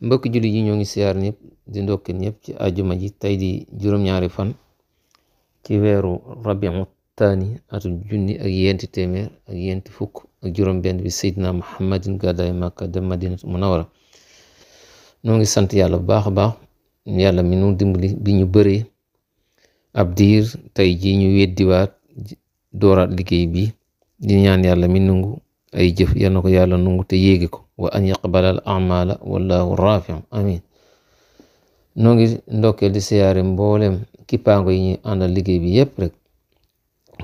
mbokki julli yi ñoo ngi siyaar ñëpp di ndokkeel ñëpp ci àjjuma ji tey di juróom-ñaari fan ci weeru rabiu taani atum junni ak yenti téeméer ak yenti fukk ak juróom-benn bi seydina muhammadin gàddaay màkka dem madinatu munawara noo ngi sant yàlla bu baax a baax yàlla mi nu dimbali bi ñu bëree ab diir tey ji ñu weddiwaat dooraat liggéey bi di ñaan yàlla mi nungu ay jëf yal na ko yàlla nungu te yéegi ko wa an yaqbalal amala wallahu rafiu amin noo ngi ndokkeel di siyaare mboolem kippaango yi ñuy àndal liggéey bi yépp rek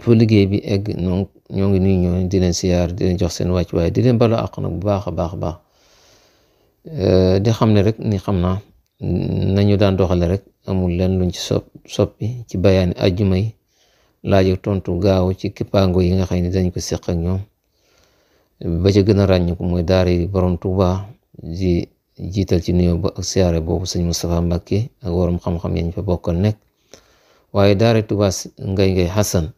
fu liggéey bi egg ñoo ngi nuyu ñoo di leen siyaar di leen jox seen wàcc waaye di leen balu àq nag bu baax a baax di xam ne rek ni xam naa nañu daan doxale rek amul leen luñ ci soppi ci bayaani ajjuma yi laaj ak tontu gaaw ci kippaango yi nga xam ne dañ ko seq ak ñoom ba ca gën a ràññu ko mooy daara yi borom Tuuba di jiital ci nuyoo ba ak siyaare boobu sëñ Moustapha Mbacké ak warom xam-xam yañ fa bokkal nekk waaye daara Tuuba Ngay Xasan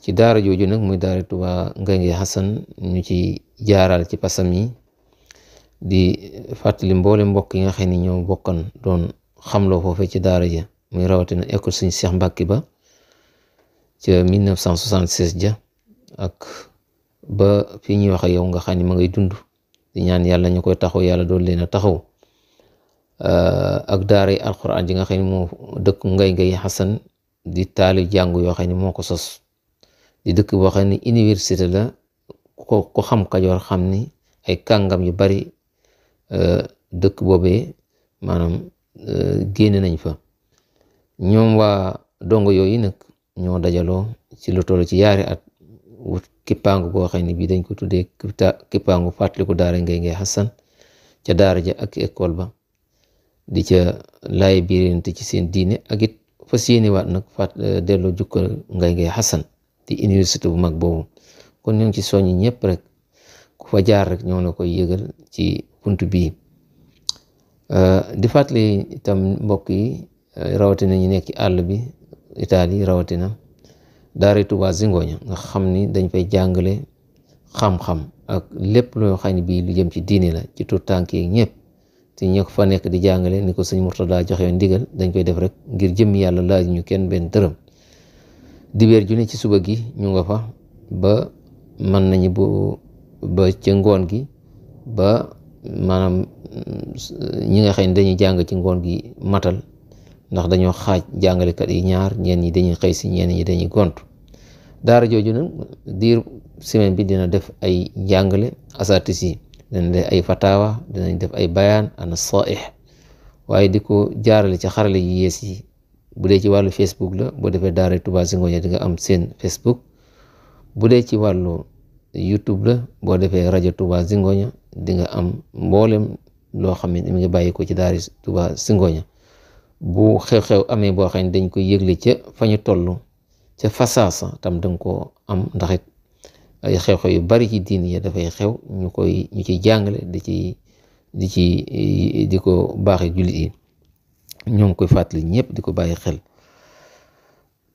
ci daara jooju nag muy daara Tuuba Ngay Xasan ñu ci jaaral ci pasam yi di fàttali mboole mbokk yi nga xam ne ñoo bokkan doon xamloo foofe ci daara ja muy rawatina école sëñ Cheikh Mbacké ba ca 1976 ja ak ba fii ñuy wax ak yow nga xam ne ma ngay dund di ñaan yàlla ñu koy taxaw yàlla doon leen a taxaw ak daara yi alquran ji nga xam ne moo dëkk Ngay Xasan di taali jàngu yoo xam ne moo ko sos di dëkk boo xam ne université la ko xam Kajoor xam ni ay kàngam yu bari dëkk boobee maanaam génne nañ fa ñoom waa dongo yooyu nag ñoo dajaloo ci lu toll ci yaari at wut kippaangu boo xam ne bii dañ ko tuddee kippaangu fàttaliku daara Ngay Xasan ca daara ja ak école ba di ca laay biirante ci seen diine ak it fas yéene waat nag delloo jukkal Ngay Xasan di université bu mag boobu kon ñoo ngi ci soññi ñëpp rek ku fa jaar rek ñoo la koy yëgal ci bunt bii di fàttali itam mbokk yi rawatina ñu nekk ci àll bi Italie rawatina daara Tuuba Zingoña nga xam ni dañ fay jàngale xam-xam ak lépp loo xam ne bii lu jëm ci diine la ci tur tànk yi ñëpp te ñoo fa nekk di jàngale ni ko sëñ Murtada joxe ndigal dañ koy def rek ngir jëm yàlla laaj ñu kenn benn dërëm dibeer ju ne ci suba gi ñu nga fa ba mën nañu ba ca ngoon gi ba maanaam ñi nga xam ne dañuy jàng ci ngoon gi matal ndax dañoo xaaj jàngalekat yi ñaar ñeen ñi dañuy xëy si ñeen ñi dañuy gontu daara jooju nag diir semaine bi dina def ay njàngale asatis yi dina def ay fatawa dinañ def ay bayaan ana saih waaye di ko jaarale ci xarale yi yees yi bu dee ci wàllu Facebook la boo defee daara Tuuba Zingoña di nga am seen Facebook bu dee ci wàllu YouTube la boo defee rajo Tuuba Zingoña di nga am mboolem loo xam ne mi ngi bàyyi ko ci daara Tuuba Zingoña bu xew-xew amee boo xam ne dañ koy yëgle ca fa ñu toll ca fasaasa tam danga ko am ndax it ay xew-xew yu bari ci diin yi dafay xew ñu ciy jàngale di ko baaxee jullit yi ñoo ngi koy fàttali ñëpp di ko bàyyi xel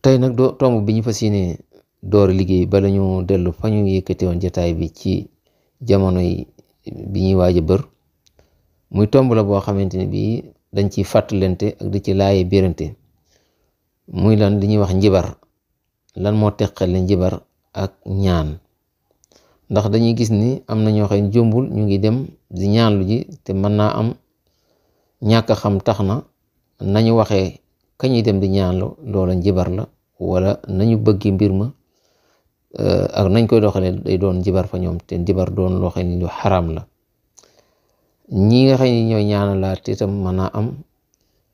tey nag tomb bi ñu fas yéene door liggéey bala ñu dellu fa ñu yëkkati woon jotaay bi ci jamono yi bi ñuy waaj a bër muy tomb la boo xamante ne bii dañ ciy fàttalante ak di ci laaye biirante muy lan li ñuy wax njibar lan moo teqale njibar ak ñaan ndax dañuy gis ni am na ñoo xam ne jombul ñu ngi dem di ñaanlu ji te mën naa am ñàkk a xam tax na nañu waxee kañuy dem di ñaanlu loola njibar la wala nañu bëggi mbir ma ak nañ koy doxalee day doon njibar fa ñoom te njibar doon loo xam ne lu xaraam la ñi nga xam ne ñooy ñaanalaat itam mën naa am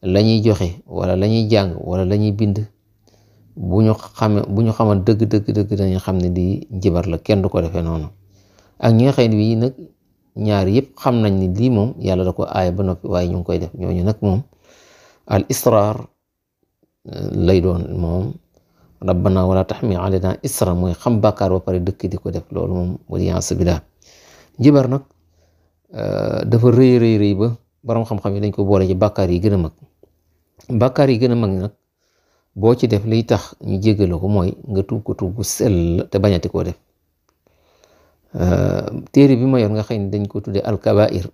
la ñuy joxe wala la ñuy jàng wala la ñuy bind bu ñu xamal dëgg dañu xam ne di njibar la kenn du ko defee noonu ak ñi nga xam ne bii nag ñaar yëpp xam nañ ni lii moom yàlla da ko aaya ba noppi waaye ñu ngi koy def ñooñu nag moom al israr lay doon moom rabbana wala taxmil alayna isra mooy xam bàkkaar ba pare dëkk di ko def loolu moom waliyaas billah njibar nag dafa rëy ba borom xam-xam yi dañ ko boole ci bàkkaar yi gën a mag bàkkaar yi gën a mag nag boo ci def liy tax ñu jéggaloo ko mooy nga tuub ko tuub gu sell te bañati koo def téere bi ma yor nga xam ne dañ ko tuddee alkabair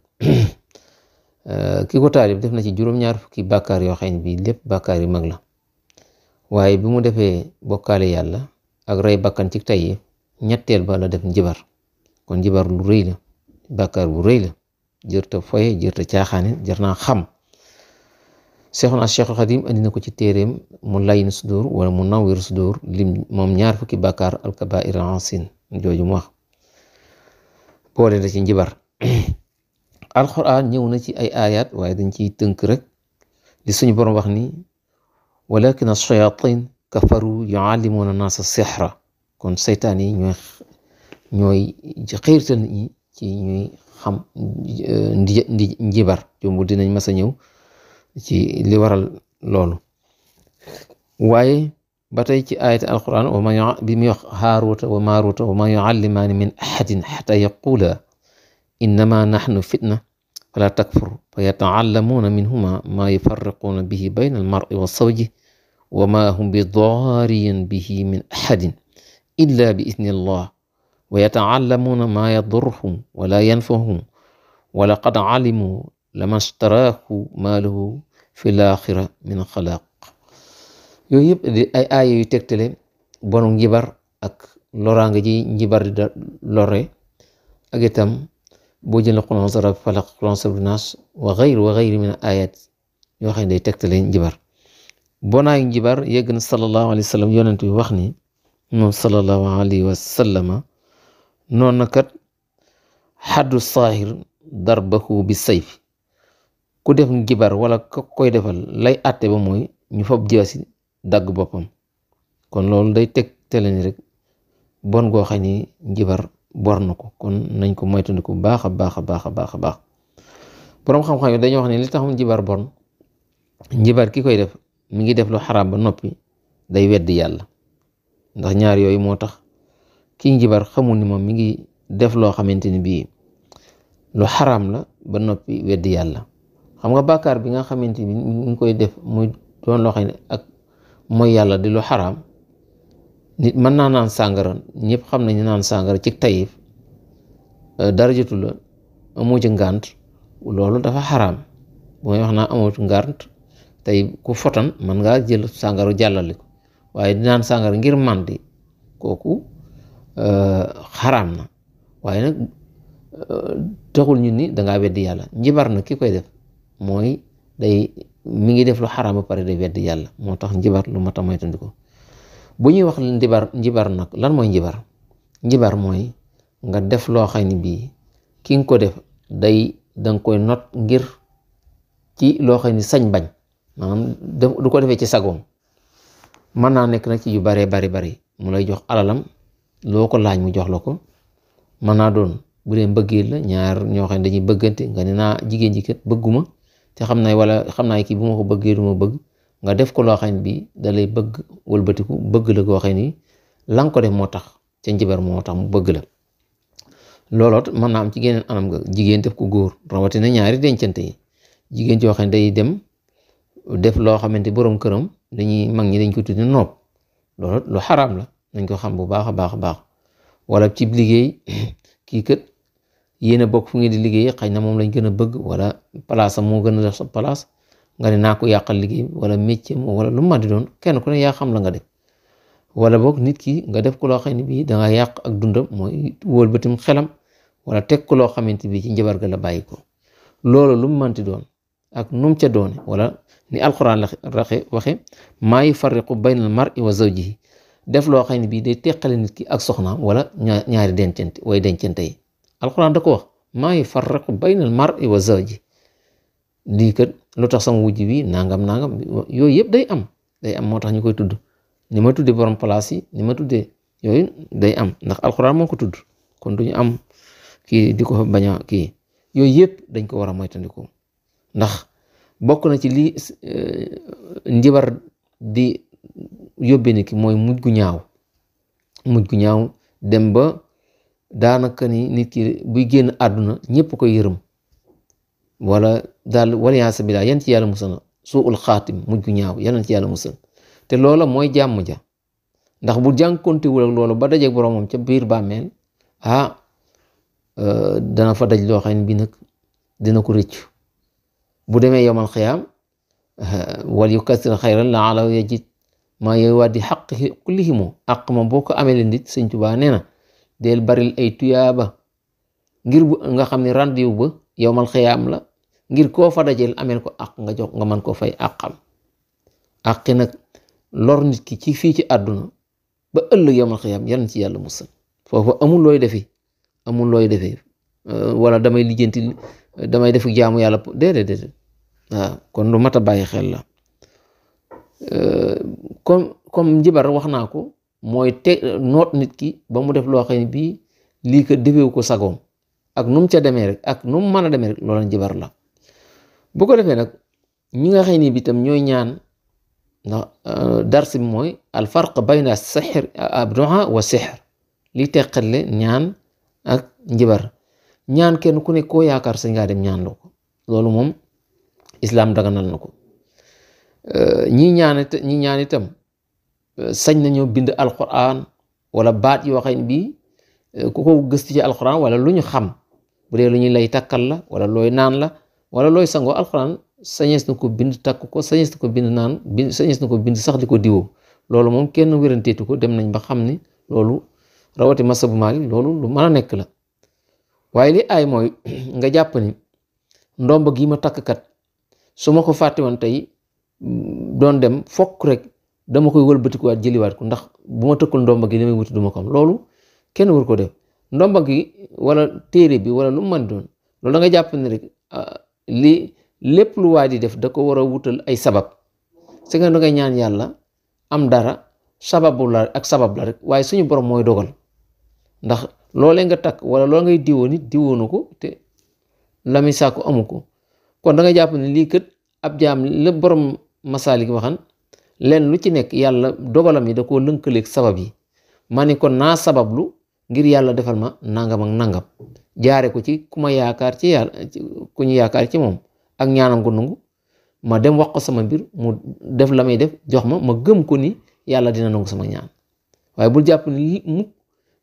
ki ko taalif def na ci juróom-ñaar fukki bàkkaar yoo xam ne bii lépp bàkkaar yu mag la waaye bi mu defee bokkaale yàlla ak rey bakkan ci tey ñetteel ba la def njibar kon njibar lu rëy la bàkkaar bu rëy la jërta foye jërta caaxaane jar naa xam Seexuna Seexul Xadim andi na ko ci téeréem mu layin sudur wala mu nawwir sudur lim moom ñaar fukki bàkkaar alkabair asin jooju mu wax boole na ci njibar alquran ñëw na ci ay ayat waaye dañ ciy tënk rek li suñu borom wax ni walakin ash-shayatin kafaru yuallimuna naasa sihra kon seytaan yi ñooy xiirtal nit ñi ci ñuy xam njibar jombu dinañ mas a ñëw ci li waral loolu waaye ba tey ci ayat alquran bi muy wax haaruta wa maaruta wa ma yuallimaani min ahadin xata yaqula innama nahnu fitna fala takfur fa yataallamuuna minhuma ma yufarriquuna bihi bayna almar'i wa zawji wa ma hum bi daariyin bihi min ahadin illa bi idni allah wa yataallamuuna ma yadurruhum wala yanfahum wa laqad alimu lama shtaraahu ma lahu fi laaxira min xalaaq yooyu yëpp di ay aaya yu tegtale bonu njibar ak loraanga ji njibar di lore ak itam boo jël qul a'uuzu bi rabbil falaq qul a'uuzu bi naas wa gayri min ayat yoo xam ne day tegtale njibar bonaayu njibar yegg na sallallahu alayhi wa sallam yonent bi wax ni moom sallallahu alayhi wa sallama noonu na kat xaddu saahir darbahu bi sayf ku def njibar wala koy defal lay àtte ba mooy ñu fab jaasi dagg boppam kon loolu day tegtale ni rek bon goo xam ni njibar bor na ko kon nañ ko moytandiku baax a baax a baax a baax a baax boroom xam-xam yi dañoo wax ne li tax njibar bon njibar ki koy def mi ngi def lu xaraam ba noppi day weddi yàlla ndax ñaar yooyu moo tax kii njibar xamul ni moom mi ngi def loo xamante ni bii lu xaraam la ba noppi weddi yàlla xam nga bàkkaar bi nga xamante ni mi ngi koy def muy doon loo xam ne ak mooy yàlla di lu xaraam nit mën naa naan sàngara ñëpp xam nañu naan sàngara ci tayif dara jotu la amoo ci ngànt loolu dafa xaraam bu may wax naa amoo ci ngànt tey ku fotan mën ngaa jël sàngara jàllale ko waaye di naan sàngara ngir màndi kooku xaraam na waaye nag taxul ñu ni dangaa weddi yàlla njibar na ki koy def mooy mi ngi def lu xaraam ba pare day weddi yàlla moo tax njibar lu mat a moytandiku bu ñuy wax njibar nag lan mooy njibar mooy nga def loo xam ne bii ki nga ko def danga koy not ngir ci loo xam ne sañ bañ maanaam du ko defee ci sagoom mën naa nekk nag ci yu baree bari mu lay jox alalam loo ko laaj mu jox la ko mën naa doon bu dee mbëggeel la ñaar ñoo xam ne dañuy bëggante nga ne naa jigéen ji kat bëgguma te xam naa kii bu ma ko bëggee du ma bëgg nga def ko loo xam ne bii da lay bëgg wëlbatiku bëgg la koo xam ni la nga ko def moo tax ca njibar moo tax mu bëgg la looloot mën naa am ci geneen anam nga jigéen def ko góor rawatina ñaari dencante yi jigéen joo xam ne day dem def loo xamante borom këram mag ñi dañ ko tuddi noob loolu lu xaraam la nañ ko xam bu baax a baax a baax wala ci liggéey kii kat yéen a bokk fu ngeen di liggéey xëy na moom lañ gën a bëgg wala place am moo gën a def sa place nga ne naa ko yàqal liggéey wala métier wala lu ma di doon kenn ku ne yaa xam la nga def wala boog nit ki nga def ko loo xam ne bii danga yàq ak dundam mooy wëlbatim xelam wala teg ko loo xamante bii ci njabar ga la bàyyi ko loolu lu mu mënti doon ak num ca doone wala ni alquran la waxe maa yufarriqu bayna al mar'i wa zawjihi def loo xam ne bii day teqale nit ki ak soxnaam wala ñaari dencante way dencante yi alquran da ko wax maa yufarriqu bayna al mar'i wa zawjihi lii kat lu tax sama wujj bi nangam yooyu yëpp day am moo tax ñu koy tudd ni ma tuddee borom place yi ni ma tuddee yooyu day am ndax alquran moo ko tudd kon duñu am kii di ko bañ a kii yooyu yëpp dañ ko war a moytandiku ndax bokk na ci lii njibar di yóbbee ni ki mooy mujj gu ñaaw dem ba daanaka ni nit ki buy génn àdduna ñëpp koy yërëm wala daal waliyaasa bi yan ci yàlla musal suul xaatim mujj gu ñaaw yan ci yàlla musal te loola mooy jàmm ja ndax bu jànkontewul ak loolu ba dajeeg boromam ca biir bàmmeel dana fa daj loo xam ne bi nag dina ko rëccu bu demee yowmal xiyaam wal yukathir xayran la'allahu yajid maa yuwaddi xaqi kullihimu àq ma boo ko amee leen nit Sëñ Tuubaa nee na del baril ay tuyaaba ngir bu nga xam ne rendez-vous ba yowmal xiyaam la ngir koo fa dajeel ameel ko àq nga jox nga mën koo fay àqam àqi nag lor nit ki ci fii ci àdduna ba ëllëg yowmal xiyaam yan ci yàlla musal foofu amul looy defi wala damay lijjanti damay def jaamu yàlla déedéet waaw kon lu mat a bàyyi xel la comme njibar wax naa ko mooy noot nit ki ba mu def loo xam ne bii lii ko defewu ko sagoom ak nu mu ca demee rek ak nu mu mën a demee rek loola njibar la bu ko defee nag ñi nga xam ne bi tam ñooy ñaan ndax dars bi mooy al farq bayna sixr abdu'a wa sixr li teqale ñaan ak njibar ñaan kenn ku ne koo yaakaar sañ ngaa dem ñaan loo ko loolu moom islaam daganal na ko ñi ñaan itam sañ nañoo bind alquran wala baat yoo xam ne bii ku ko gëstu ci alquran wala lu ñu xam bu dee lu ñu lay takkal la wala looy naan la wala looy sangoo alquran sañees na ko bind takk ko sañees na ko bind naan sañees na ko bind sax di ko diwoo loolu moom kenn wéranteetu ko dem nañ ba xam ni loolu rawati masabu Maalik loolu lu mën a nekk la waaye li ay mooy nga jàpp ni ndomba gi ma takkkat su ma ko fàtte woon tey doon dem fokk rek dama koy wëlbatikuwaat jëliwaat ko ndax bu ma tëkkul ndomba gi li may wuti duma ko am loolu kenn war ko def ndomba gi wala téere bi wala lu mu mën doon loolu da nga jàpp ne rek lépp lu waay di def da ko war a wutal ay sabab c'est que da ngay ñaan yàlla am dara sababu la ak sabab la rek waaye suñu borom mooy dogal ndax loolee nga takk wala loo ngay diwoo nit diwoonu ko te la muy sàkku amu ko kon da nga jàpp ne lii kët ab jaam la borom Masaalik waxan leen lu ci nekk yàlla dogalam yi da koo lënkaleeg sabab yi ma ni kon naa sabablu ngir yàlla defal ma nangam ak nangam jaare ko ci ku ma yaakaar ci yàlla ku ñu yaakaar ci moom ak ñaanam ko nangu ma dem wax ko sama mbir mu def la may def jox ma gëm ko ni yàlla dina nangu sama ñaan waaye bul jàpp ni lii mukk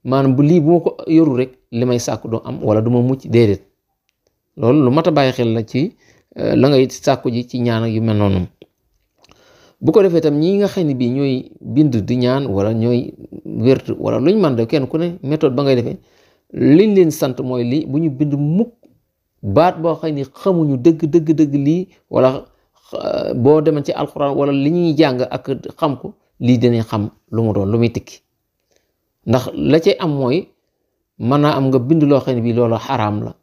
maanaam bu ma ko yoru rek li may sàkku doo am wala du ma mucc déedéet loolu lu mat a bàyyi xel la ci la ngay sàkku ji ci ñaan ak yu mel noonu bu ko defee tam ñi nga xam ne bii ñooy bind di ñaan wala ñooy wért wala luñ mën de kenn ku ne méthode ba ngay defee liñ leen sant mooy lii bu ñu bind mukk baat boo xam ne xamuñu dëgg lii wala boo demee ci alxuraan wala li ñuy jàng ak xam ko lii dinañ xam lu mu doon lu muy tikki ndax la cay am mooy mën naa am nga bind loo xam ne bii loolu xaraam la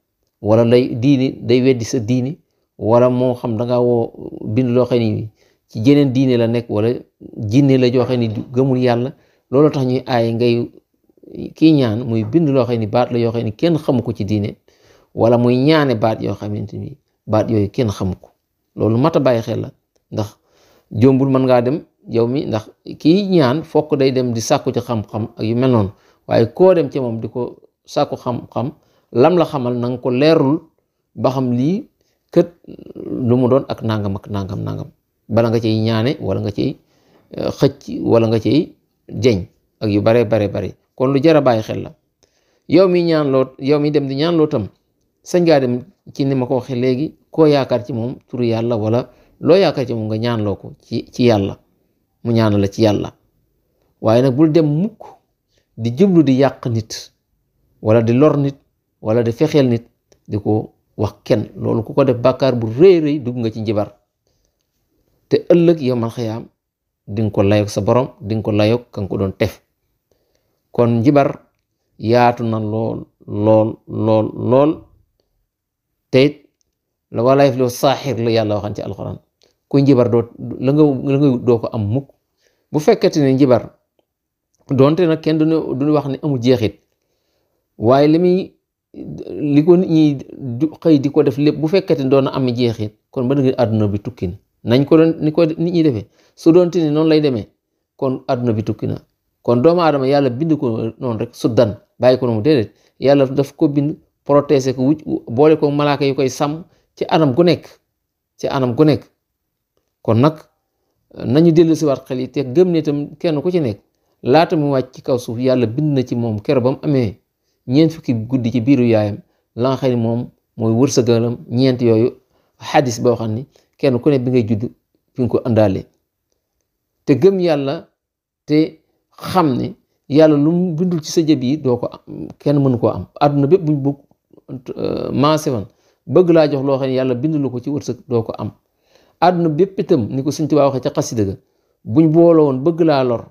wala lay diini day weddi sa diini wala moo xam da ngaa woo bind loo xam ne bii ci jeneen diine la nekk wala jinne la joo xam ne gëmul yàlla loolu tax ñuy aaye ngay kii ñaan muy bind loo xam ne baat la yoo xam ne kenn xamu ko ci diine wala muy ñaane baat yoo xamante ni baat yooyu kenn xamu ko loolu mat a bàyyi xel la ndax jombul mën ngaa dem yow mi ndax kii ñaan fokk day dem di sàkku ci xam-xam ak yu mel noonu waaye koo dem ci moom di ko sàkku xam-xam lam la xamal na nga ko leerul ba xam lii kët lu mu doon ak nangam bala nga ciy ñaane wala nga ciy xëcc wala nga ciy jeñ ak yu bare kon lu jar a bàyyi xel la yow mi dem di ñaan loo tam sañ ngaa dem ci ni ma ko waxee léegi koo yaakaar ci moom turu yàlla wala loo yaakaar ci moom nga ñaan loo ko ci yàlla mu ñaanal la ci yàlla waaye nag bul dem mukk di jublu di yàq nit wala di lor nit wala di fexeel nit di ko wax kenn loolu ku ko def bàkkaar bu rëy dugg nga ci njibar te ëllëg yawmal xiyaam di nga ko layoog sa borom di nga ko layoog ka nga ko doon tef kon njibar yaatu na lool te it la wala yaf loo saaxir la yàlla waxan ci alxuraan kuy njibar la nga doo ko am mukk bu fekkete ne njibar doonte nag kenn duñu wax ne amul jeexit waaye li ko nit ñi xëy di ko def lépp bu fekkete ne doon na am jeexit kon ba nga àdduna bi tukki na nañ ko doon ni ko nit ñi defee su doonte ni noonu lay demee kon àdduna bi tukki na kon doomu aadama yàlla bind ko noonu rek suddan bàyyi ko noonu déedéet yàlla daf ko bind protéger ko boole ko malaaka yu koy sàmm ci anam gu nekk kon nag nañu dellu si waat xel yi te gëm ne tam kenn ku ci nekk laata mu wàcc ci kaw suuf yàlla bind na ci moom kero ba mu amee ñeent fukki guddi ci biiru yaayam la nga xam ne moom mooy wërsëgalam ñeent yooyu xadis boo xam ni kenn ku ne bi ngay judd fi nga ko àndaale te gëm yàlla te xam ne yàlla lu mu bindul ci sa jëb yi doo ko am kenn mënu koo am àdduna bépp buñ bëgg maase woon bëgg laa jox loo xam ne yàlla bindulu ko ci wërsëg doo ko am àdduna bépp itam ni ko Sëñ Tuubaa waxee ca xasida ga buñ booloo woon bëgg laa lor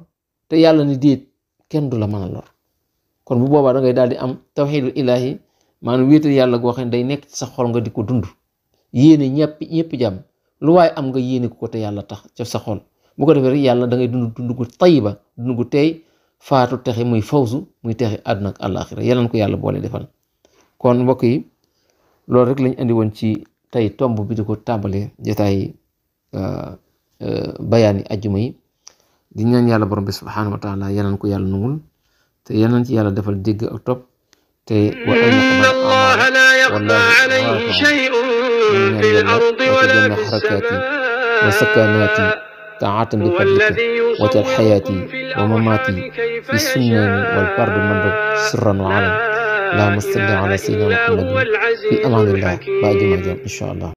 te yàlla ni déet kenn du la mën a lor kon bu boobaa da ngay daal di am tawxiidul ilaahi maanaam wéetal yàlla goo xam ne day nekk ci sa xol nga di ko dund yéene ñëpp jàmm lu waaye am nga yéene ko te yàlla tax ca sa xol bu ko defee rek yàlla da ngay dund gu tayiba dund gu teey faatu texe muy fawzu muy texe àdduna ak àllaaxira yal na ko yàlla boole defal kon mbokk yi loolu rek lañ andi woon ci tey tomb bi di ko tàmbalee jotaay bayaani ajjuma yi di ñaan yàlla borom bi subhaanahu wa taala yal na ko yàlla nungul te yal na ci yàlla defal dégg ak topp te wa Allah la yaxfa alayhi shay'un fil ardi wala fis samaa wa sakanaati taatan bi fadlika wajal xayaati wa mamaati fi sunnani wal fardu mandab sirran wa alan allahumma salli ala sayyidina muhammadin fi amanillah ba ajuma jam insha allah